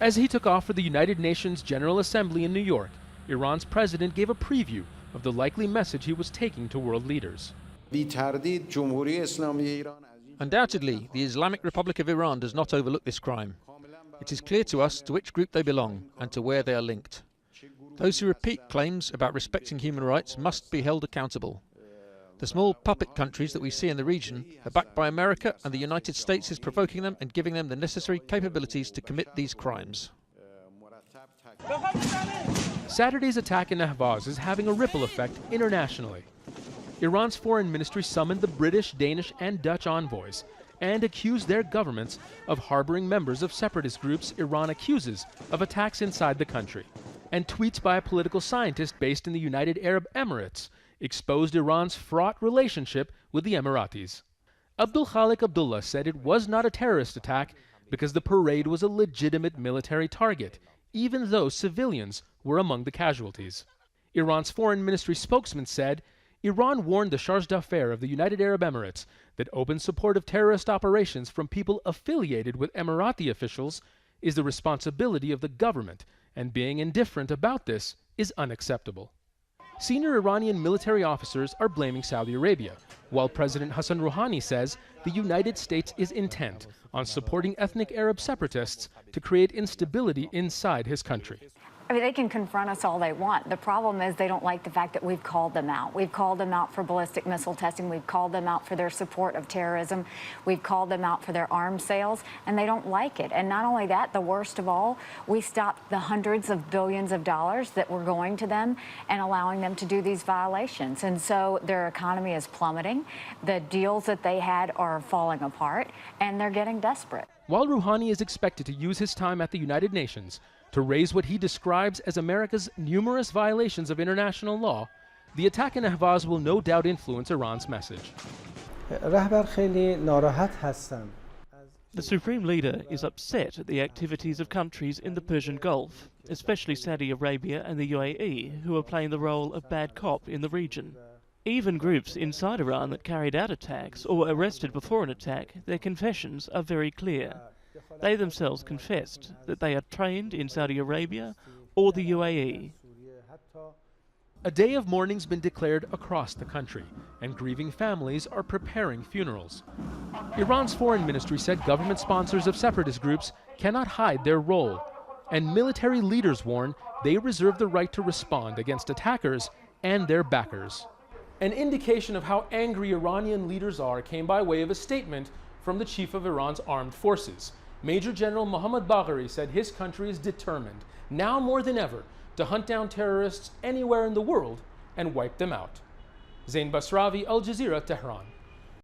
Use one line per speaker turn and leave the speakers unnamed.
As he took off for the United Nations General Assembly in New York, Iran's president gave a preview of the likely message he was taking to world leaders.
Undoubtedly, the Islamic Republic of Iran does not overlook this crime. It is clear to us to which group they belong and to where they are linked. Those who repeat claims about respecting human rights must be held accountable. The small puppet countries that we see in the region are backed by America, and the United States is provoking them and giving them the necessary capabilities to commit these crimes.
Saturday's attack in Ahvaz is having a ripple effect internationally. Iran's foreign ministry summoned the British, Danish, and Dutch envoys and accused their governments of harboring members of separatist groups Iran accuses of attacks inside the country. And tweets by a political scientist based in the United Arab Emirates exposed Iran's fraught relationship with the Emiratis. Abdul Khalik Abdullah said it was not a terrorist attack because the parade was a legitimate military target, even though civilians were among the casualties. Iran's foreign ministry spokesman said Iran warned the Charge d'Affaires of the United Arab Emirates that open support of terrorist operations from people affiliated with Emirati officials is the responsibility of the government, and being indifferent about this is unacceptable. Senior Iranian military officers are blaming Saudi Arabia, while President Hassan Rouhani says the United States is intent on supporting ethnic Arab separatists to create instability inside his country.
I mean, they can confront us all they want. The problem is they don't like the fact that we've called them out. We've called them out for ballistic missile testing. We've called them out for their support of terrorism. We've called them out for their arms sales, and they don't like it. And not only that, the worst of all, we stopped the hundreds of billions of dollars that were going to them and allowing them to do these violations. And so their economy is plummeting. The deals that they had are falling apart, and they're getting desperate.
While Rouhani is expected to use his time at the United Nations to raise what he describes as America's numerous violations of international law, the attack in Ahvaz will no doubt influence Iran's message.
The
Supreme Leader is upset at the activities of countries in the Persian Gulf, especially Saudi Arabia and the UAE, who are playing the role of bad cop in the region. Even groups inside Iran that carried out attacks or were arrested before an attack, their confessions are very clear. They themselves confessed that they are trained in Saudi Arabia or the UAE.
A day of mourning's been declared across the country, and grieving families are preparing funerals. Iran's foreign ministry said government sponsors of separatist groups cannot hide their role, and military leaders warn they reserve the right to respond against attackers and their backers. An indication of how angry Iranian leaders are came by way of a statement from the chief of Iran's armed forces. Major General Mohammad Bagheri said his country is determined, now more than ever, to hunt down terrorists anywhere in the world and wipe them out. Zain Basravi, Al Jazeera, Tehran.